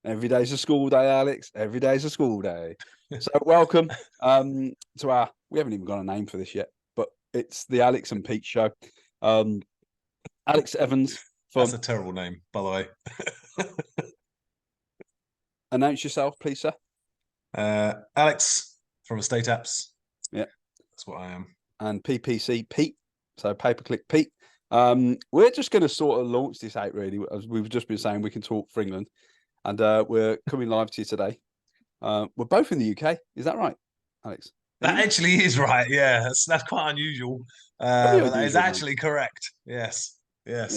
Every day's a school day, Alex. Every day's a school day. So welcome to our. We haven't even got a name for this yet, but it's the Alex and Pete show. Um, Alex Evans That's from a terrible name, by the way. Announce yourself, please, sir. Alex from Estate Apps. Yeah, that's what I am. And PPC Pete, so Pay Per Click Pete. We're just going to sort of launch this out, really. As we've just been saying, we can talk for England, and we're coming live to you today. We're both in the UK. Is that right, Alex? That actually is right. Yeah, that's quite unusual. Very But that is unusual, mate. actually correct. Yes. Yeah.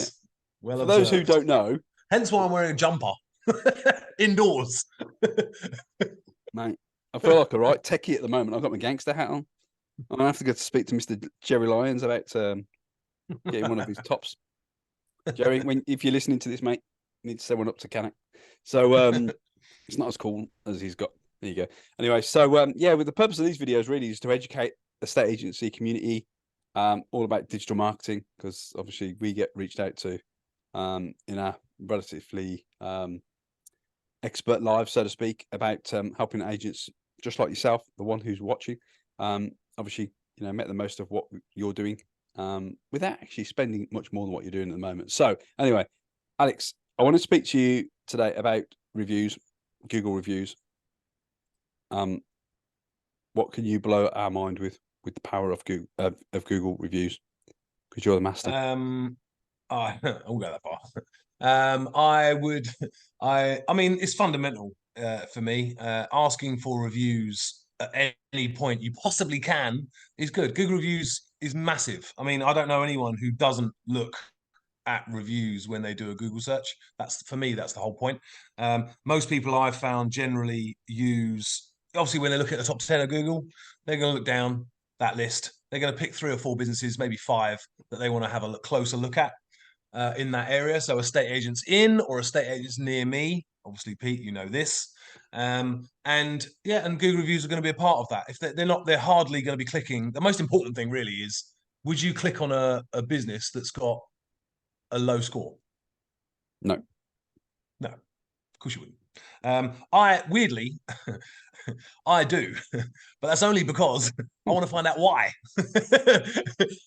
Well For observed. those who don't know, hence why I'm wearing a jumper indoors. Mate, I feel like a right techie at the moment. I've got my gangster hat on. I'm gonna have to go to speak to Mr. Jerry Lyons about getting one of his tops. Jerry, if you're listening to this, mate, you need to send one up to Canuck. So it's not as cool as he's got. There you go. Anyway, so yeah, with the purpose of these videos really is to educate the estate agency community all about digital marketing, because obviously we get reached out to in our relatively expert live, so to speak, about helping agents just like yourself, the one who's watching, obviously, make the most of what you're doing without actually spending much more than what you're doing at the moment. So anyway, Alex, I want to speak to you today about reviews, Google reviews. What can you blow our mind with the power of Google reviews? Because you're the master. I won't go that far. I mean, it's fundamental for me. Asking for reviews at any point you possibly can is good. Google reviews is massive. I mean, I don't know anyone who doesn't look at reviews when they do a Google search. That's, for me, that's the whole point. Most people I've found generally use, obviously when they look at the top 10 of Google, they're going to look down that list. They're going to pick 3 or 4 businesses, maybe 5, that they want to have a closer look at in that area. So estate agents in or estate agents near me. Obviously, Pete, you know this. And yeah, and Google reviews are going to be a part of that. If they're not, they're hardly going to be clicking. The most important thing really is, would you click on a business that's got a low score? No. No, of course you wouldn't. I weirdly, I do, but that's only because I want to find out why.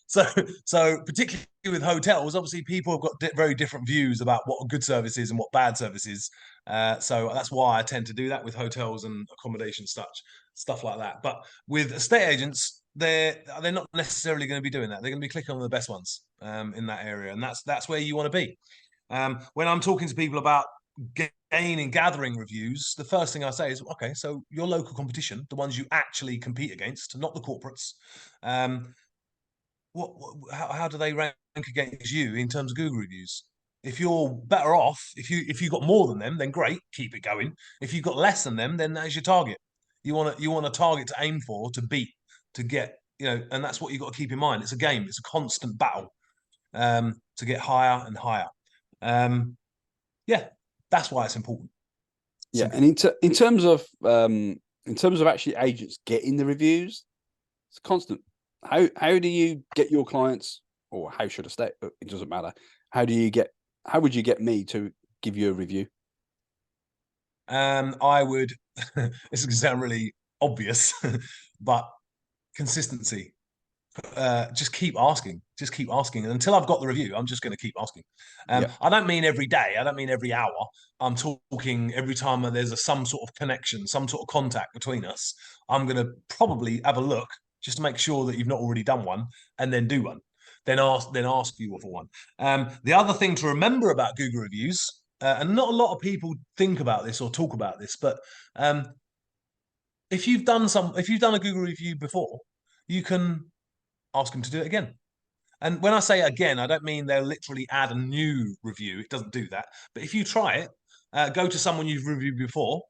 so particularly with hotels, obviously people have got very different views about what a good service is and what bad service is. So that's why I tend to do that with hotels and accommodation stuff like that. But with estate agents, they're not necessarily going to be doing that. They're going to be clicking on the best ones in that area, and that's where you want to be. When I'm talking to people about gathering reviews, the first thing I say is, okay, so your local competition, the ones you actually compete against, not the corporates, how do they rank against you in terms of Google reviews? If you're better off, if you got more than them, then great, keep it going. If you've got less than them, then that's your target. You want a target to aim for, to beat, to get, and that's what you've got to keep in mind. It's a game, it's a constant battle to get higher and higher. Yeah, that's why it's important. Yeah, and in terms of actually agents getting the reviews, it's constant. How do you get your clients, or how should I say it doesn't matter. How would you get me to give you a review? I would this is gonna sound really obvious, but consistency. Just keep asking. And until I've got the review, I'm just going to keep asking. I don't mean every day. I don't mean every hour. I'm talking every time there's some sort of connection, some sort of contact between us. I'm going to probably have a look just to make sure that you've not already done one, and then do one. Then ask you for one. The other thing to remember about Google reviews, and not a lot of people think about this or talk about this, but if you've done a Google review before, you can ask them to do it again. And when I say again, I don't mean they'll literally add a new review. It doesn't do that. But if you try it, go to someone you've reviewed before,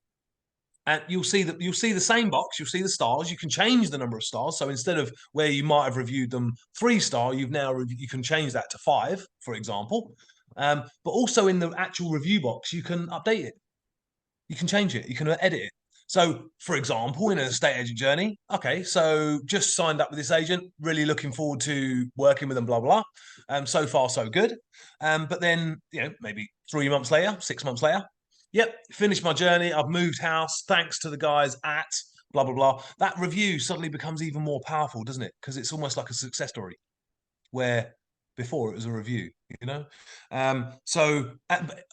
and you'll see the same box. You'll see the stars. You can change the number of stars. So instead of where you might have reviewed them 3-star, you can change that to 5, for example. But also in the actual review box, you can update it. You can change it. You can edit it. So, for example, in an estate agent journey, okay, so just signed up with this agent, really looking forward to working with them, blah, blah, blah. So far, so good. But then, maybe 3 months later, 6 months later, yep, finished my journey. I've moved house. Thanks to the guys at blah, blah, blah. That review suddenly becomes even more powerful, doesn't it? Because it's almost like a success story where before it was a review, you know? So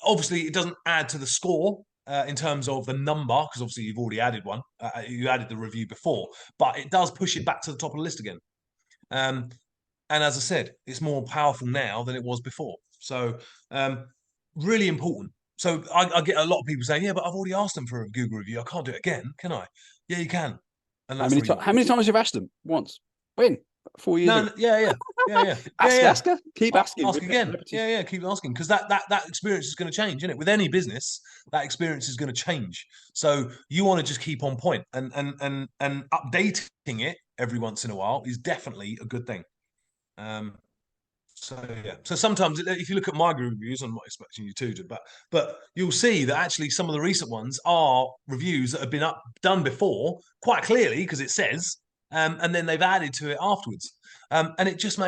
obviously it doesn't add to the score in terms of the number, because obviously you've already added one. You added the review before, but it does push it back to the top of the list again. And as I said, it's more powerful now than it was before. So really important. So I get a lot of people saying, yeah, but I've already asked them for a Google review. I can't do it again, can I? Yeah, you can. And How that's many, the reward. how many times have you asked them? Once. When? 4 years ago. Yeah. Ask her. Keep asking. Ask again. Yeah. Keep asking, because that experience is going to change, isn't it? With any business, that experience is going to change. So you want to just keep on point, and updating it every once in a while is definitely a good thing. So yeah. So sometimes if you look at my Google reviews, I'm not expecting you to, but you'll see that actually some of the recent ones are reviews that have been done before, quite clearly, because it says, and then they've added to it afterwards. And it just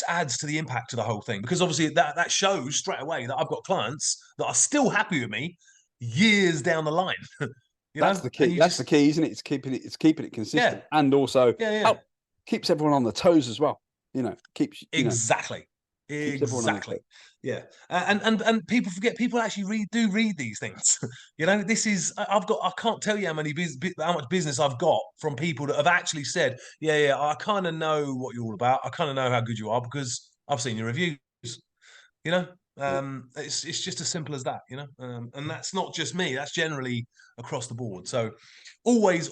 adds to the impact of the whole thing, because obviously that shows straight away that I've got clients that are still happy with me years down the line. That's the key. That's the key, isn't it? It's keeping it consistent, and also keeps everyone on the toes as well. Keeps exactly. Yeah. And people forget, people actually do read these things. This is, I can't tell you how much business I've got from people that have actually said, yeah, I kind of know what you're all about. I kind of know how good you are because I've seen your reviews. It's just as simple as that, and that's not just me, that's generally across the board. So always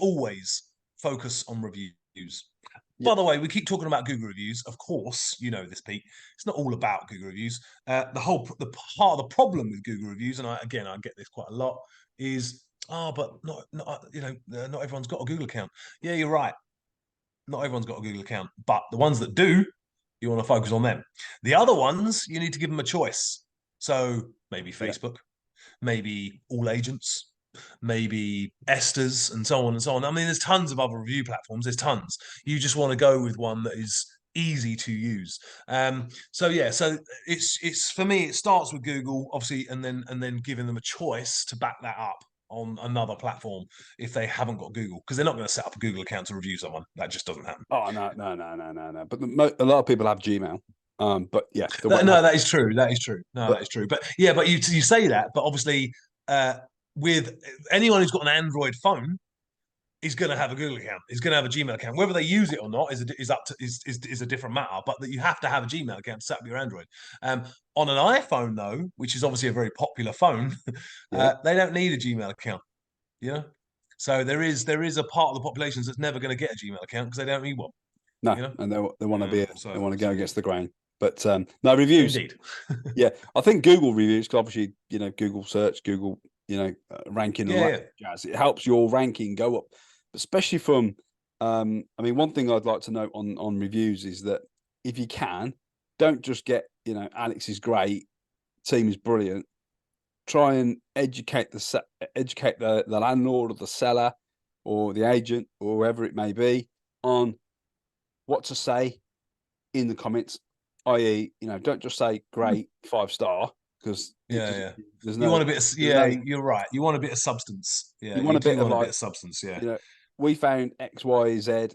focus on reviews. By the way, we keep talking about Google reviews. Of course, you know this, Pete. It's not all about Google reviews. The part of the problem with Google reviews, and I get this quite a lot, is but not everyone's got a Google account. Yeah, you're right. Not everyone's got a Google account, but the ones that do, you want to focus on them. The other ones, you need to give them a choice. So maybe Facebook, maybe All Agents, maybe Esther's, and so on and so on. I mean, there's tons of other review platforms. There's tons. You just want to go with one that is easy to use. So it's for me, it starts with Google, obviously, and then giving them a choice to back that up on another platform if they haven't got Google, because they're not going to set up a Google account to review someone. That just doesn't happen. Oh no. But a lot of people have Gmail. But yeah, that is true. That is true. That is true. But yeah, but you say that, but obviously, with anyone who's got an Android phone, is going to have a Google account. Is going to have a Gmail account. Whether they use it or not is a different matter. But that you have to have a Gmail account to set up your Android. On an iPhone though, which is obviously a very popular phone, they don't need a Gmail account. So there is a part of the population that's never going to get a Gmail account because they don't need one. No, and they want to they want to go against the grain. But no reviews. Indeed. Yeah, I think Google reviews, because obviously Google search, Google ranking, and that jazz. It helps your ranking go up, especially from. I mean, one thing I'd like to note on reviews is that if you can, don't just get Alex is great, team is brilliant. Try and educate the landlord or the seller or the agent or whoever it may be on what to say in the comments. I.e., don't just say great 5-star, because there's no. You want a bit of, you're right. You want a bit of substance. Yeah, you want a bit of substance. Yeah. We found XYZ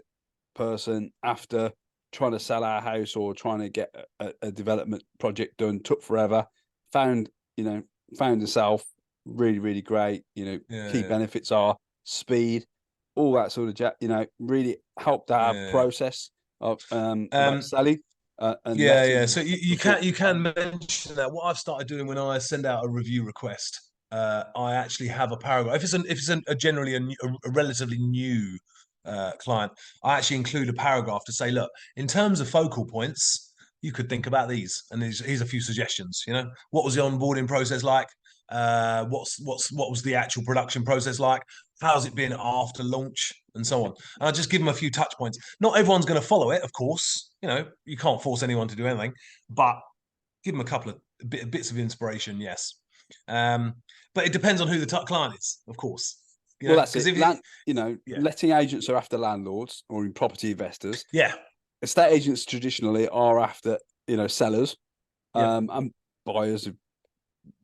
person after trying to sell our house or trying to get a development project done, took forever. Found herself really, really great. Key benefits are speed, all that sort of really helped our process of selling. So you can mention that. What I've started doing when I send out a review request, I actually have a paragraph. If it's generally a relatively new client, I actually include a paragraph to say, look, in terms of focal points, you could think about these, and here's a few suggestions. What was the onboarding process like? What was the actual production process like? How's it been after launch, and so on? And I just give them a few touch points. Not everyone's going to follow it, of course. You can't force anyone to do anything, but give them a couple of bits of inspiration, yes. But it depends on who the client is, of course. That's it. Letting agents are after landlords or in property investors. Yeah. Estate agents traditionally are after sellers, and buyers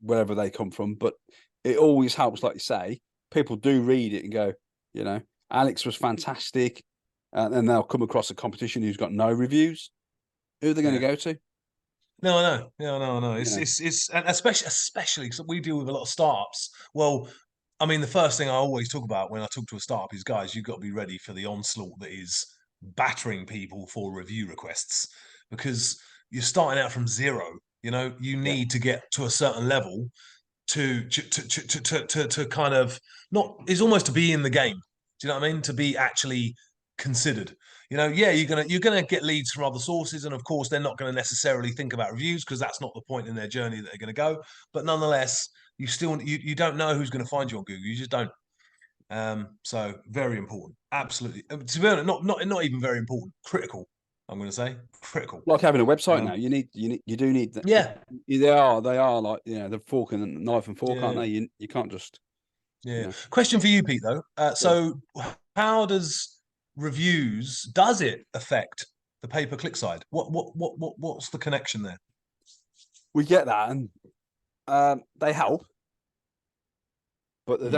wherever they come from, but it always helps, like you say, people do read it and go, you know, Alex was fantastic, and then they'll come across a competition who's got no reviews. Who are they going to go to? No, I know. Yeah, I know. You know. It's and especially because we deal with a lot of startups. Well, I mean, the first thing I always talk about when I talk to a startup is, guys, you've got to be ready for the onslaught that is battering people for review requests, because you're starting out from zero. You know, you need to get to a certain level to kind of not is almost to be in the game. Do you know what I mean? To be actually considered. You know, yeah, you're gonna get leads from other sources, and of course they're not going to necessarily think about reviews because that's not the point in their journey that they're going to go. But nonetheless, you don't know who's going to find you on Google. You just don't. So very important, absolutely. To be honest, not even very important, critical. I'm going to say critical. Like having a website now, you do need that. Yeah, they are like, you know, the fork and knife and fork, aren't they? You can't just. Yeah. You know. Question for you, Pete, though. So how does it affect the pay-per-click side? What's the connection there? We get that, and they help, but they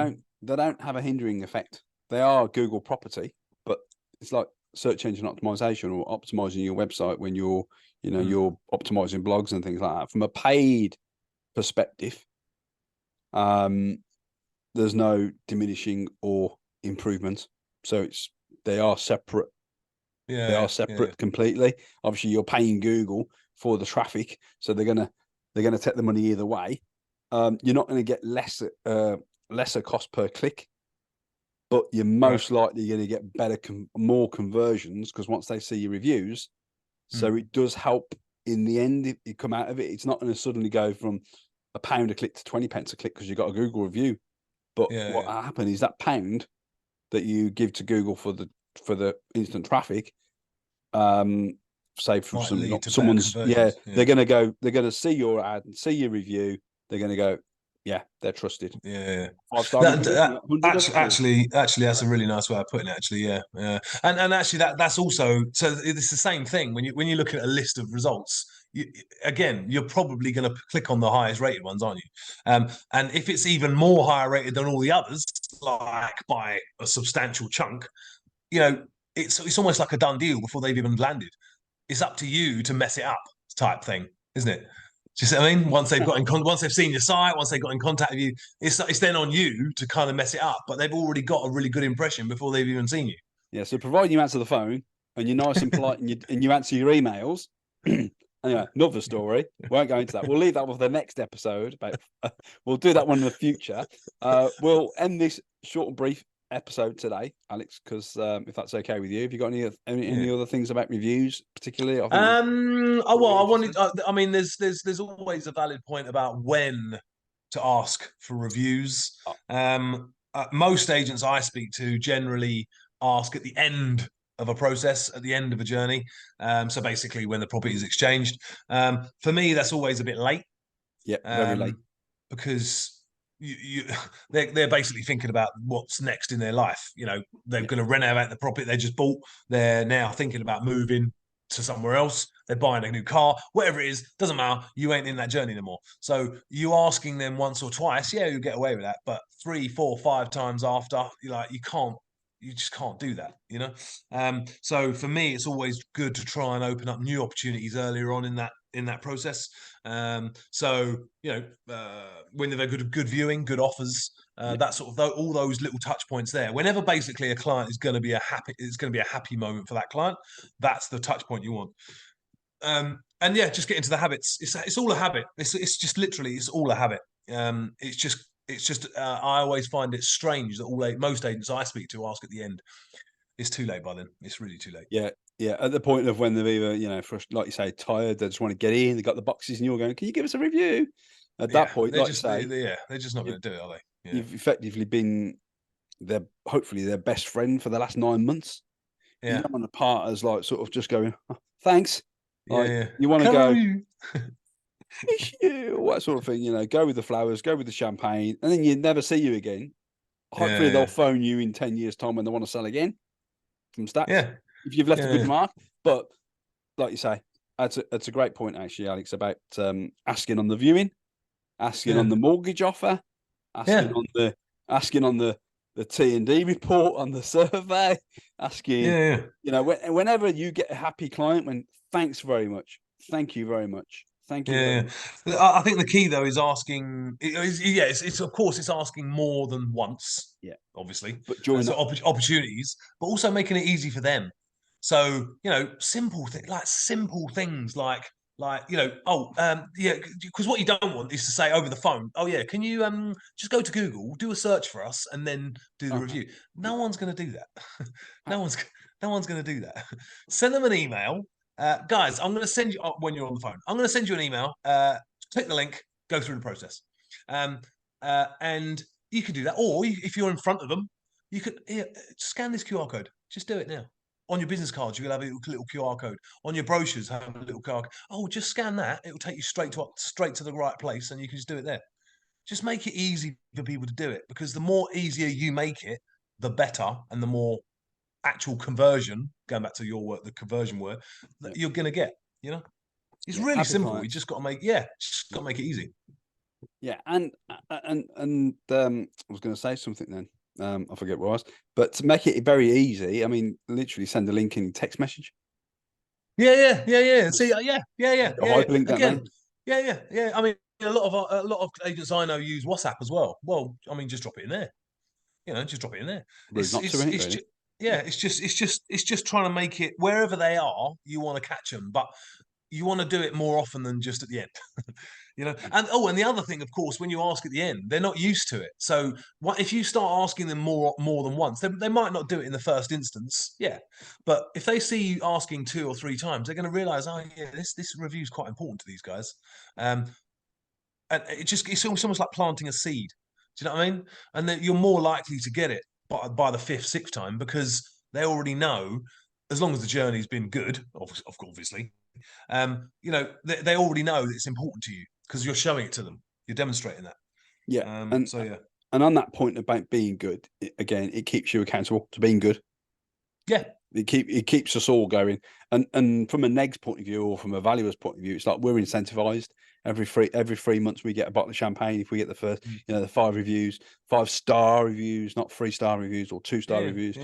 don't have a hindering effect. They are Google property, but it's like search engine optimization or optimizing your website when you're optimizing blogs and things like that. From a paid perspective, there's no diminishing or improvement. So they are separate. They are separate completely. Obviously, you're paying Google for the traffic, so they're gonna take the money either way. You're not going to get lesser cost per click, but you're most likely going to get better, more conversions, because once they see your reviews, so it does help in the end. If you come out of it, it's not going to suddenly go from £1 a click to 20 pence a click because you got a Google review. But what happened is that £1 that you give to Google for the instant traffic, say from someone's, they're going to see your ad and see your review. They're going to go, yeah, they're trusted. Yeah, actually, that's a really nice way of putting it. Actually, and actually that's also, so it's the same thing when you look at a list of results. You're probably going to click on the highest rated ones, aren't you? And if it's even more higher rated than all the others, like by a substantial chunk, you know, it's almost like a done deal before they've even landed. It's up to you to mess it up, type thing, isn't it? Do you see what I mean? Once they've once they've seen your site, once they've got in contact with you, it's then on you to kind of mess it up. But they've already got a really good impression before they've even seen you. Yeah. So providing you answer the phone and you're nice and polite and you answer your emails. Anyway, another story. Won't go into that. We'll leave that for the next episode. We'll do that one in the future. We'll end this short and brief episode today, Alex, because if that's okay with you, have you got any other things about reviews, particularly? I mean, there's always a valid point about when to ask for reviews. Most agents I speak to generally ask at the end of a process, at the end of a journey. So basically, when the property is exchanged. For me, that's always a bit late. Yeah, very late, because they're basically thinking about what's next in their life. You know, they're going to renovate the property they just bought. They're now thinking about moving to somewhere else. They're buying a new car, whatever it is, doesn't matter. You ain't in that journey anymore. So you asking them once or twice, yeah, you get away with that. But 3, 4, 5 times after, you just can't do that, you know. So for me, it's always good to try and open up new opportunities earlier on in that process. So when they've got good viewing, good offers, that sort of all those little touch points there. Whenever basically a client is going to be it's going to be a happy moment for that client. That's the touch point you want. And yeah, just get into the habits. It's all a habit. It's just literally, it's all a habit. It's just I always find it strange that most agents I speak to ask at the end. It's too late by then. It's really too late. Yeah. At the point of when they're either, like you say, tired, they just want to get in. They got the boxes, and you're going, "Can you give us a review?" At that point, they're just not going to do it, are they? Yeah. You've effectively been hopefully their best friend for the last 9 months. Yeah. You don't want to part as like sort of just going, oh, "Thanks." You want to go. What sort of thing, go with the flowers, go with the champagne, and then you never see you again. Hopefully they'll phone you in 10 years' time when they want to sell again from stats. Yeah. If you've left a good mark. But like you say, that's a great point actually, Alex, about asking on the viewing. asking on the mortgage offer, asking on the T&D report on the survey, asking, whenever you get a happy client, thanks very much, thank you very much, thank you. Yeah, I think the key though is asking. It's of course it's asking more than once. Yeah, obviously, but during opportunities, but also making it easy for them. So simple things like because what you don't want is to say over the phone, oh yeah, can you just go to Google, do a search for us, and then do the review. No one's going to do that. no one's going to do that. Send them an email. Guys, I'm going to send you when you're on the phone. I'm going to send you an email. Click the link, go through the process, and you can do that. Or if you're in front of them, you could scan this QR code. Just do it now. On your business cards, you will have a little QR code. On your brochures, have a little QR code. Oh, just scan that. It will take you straight to the right place, and you can just do it there. Just make it easy for people to do it, because the more easier you make it, the better, and the more actual conversion, going back to your word, the conversion word, that you're going to get. It's really simple. Clients. You just got to make it easy. Yeah, and I was going to say something then. I forget what it was, but to make it very easy, I mean, literally send a link in text message. Yeah. See, yeah. Hyperlink that, again, yeah. I mean, a lot of agents I know use WhatsApp as well. Well, I mean, just drop it in there. Just drop it in there. It's just trying to make it wherever they are, you want to catch them, but you want to do it more often than just at the end. And the other thing, of course, when you ask at the end, they're not used to it. So if you start asking them more than once, they might not do it in the first instance. Yeah. But if they see you asking 2 or 3 times, they're going to realize, oh yeah, this review is quite important to these guys. And it's almost like planting a seed. Do you know what I mean? And that you're more likely to get it by the 5th, 6th time, because they already know, as long as the journey's been good, obviously, they already know that it's important to you, because you're showing it to them. You're demonstrating that. Yeah. And on that point about being good, it keeps you accountable to being good. Yeah. It keeps us all going. And from a neg's point of view, or from a valuer's point of view, it's like we're incentivized. Every 3 months we get a bottle of champagne if we get the first, the 5 reviews, 5-star reviews, not 3-star reviews or 2-star reviews.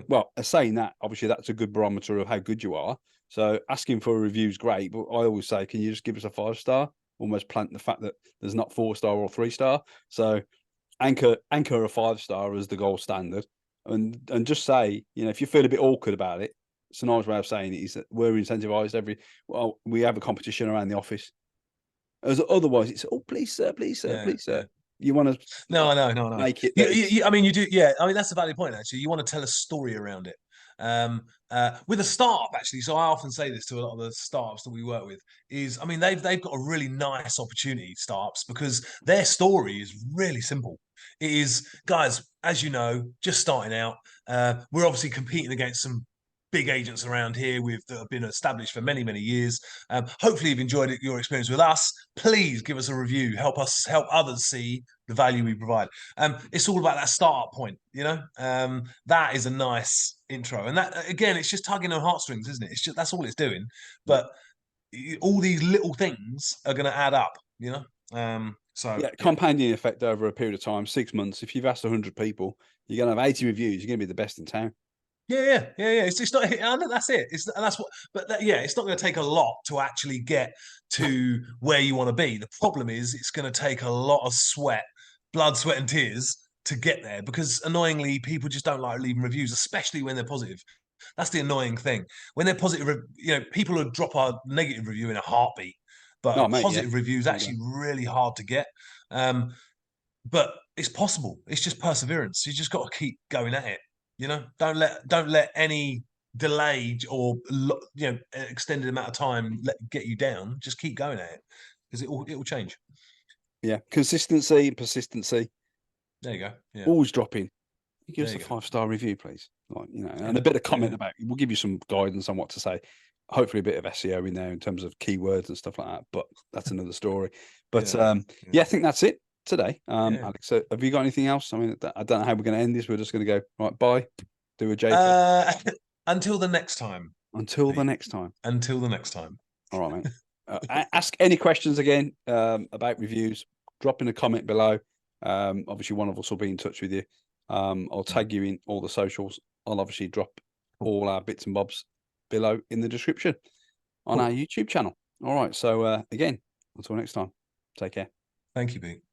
Well, saying that, obviously that's a good barometer of how good you are. So asking for a review is great, but I always say, can you just give us a 5-star? Almost plant the fact that there's not 4-star or 3-star. So anchor a 5-star as the gold standard, and just say, if you feel a bit awkward about it, it's a nice way of saying it is that we're incentivized we have a competition around the office. As otherwise, it's please sir, please sir, please sir. You want to no make it. I mean, you do. Yeah, I mean that's a valid point. Actually, you want to tell a story around it. With a startup, actually, so I often say this to a lot of the startups that we work with, is, I mean, they've got a really nice opportunity, startups, because their story is really simple. It is, guys, as you know, just starting out. We're obviously competing against some big agents around here that have been established for many, many years. Hopefully you've enjoyed your experience with us. Please give us a review. Help others see the value we provide. It's all about that startup point, that is a nice intro. And that, again, it's just tugging on heartstrings, isn't it? That's all it's doing. But all these little things are going to add up, compounding effect over a period of time, 6 months. If you've asked 100 people, you're going to have 80 reviews. You're going to be the best in town. Yeah. It's not. That's it. It's not going to take a lot to actually get to where you want to be. The problem is, it's going to take a lot of blood, sweat, and tears to get there. Because annoyingly, people just don't like leaving reviews, especially when they're positive. That's the annoying thing. When they're positive, people would drop a negative review in a heartbeat, but positive review is actually really hard to get. But it's possible. It's just perseverance. You just got to keep going at it. Don't let any delay or extended amount of time get you down. Just keep going at it, because it will change. Yeah, consistency, persistency. There you go. Yeah. Always dropping. Give us a 5-star review, please. And a bit of comment about. We'll give you some guidance on what to say. Hopefully, a bit of SEO in there in terms of keywords and stuff like that. But that's another story. But I think that's it today, Alex. So have you got anything else? I mean, I don't know how we're going to end this. We're just going to go right. Bye. Do a JP. Until the next time. Until the next time. Until the next time. All right, mate. Ask any questions again about reviews. drop in a comment below. Obviously, one of us will be in touch with you. I'll tag you in all the socials. I'll obviously drop all our bits and bobs below in the description on our YouTube channel. All right. So again, until next time, take care. Thank you, Pete.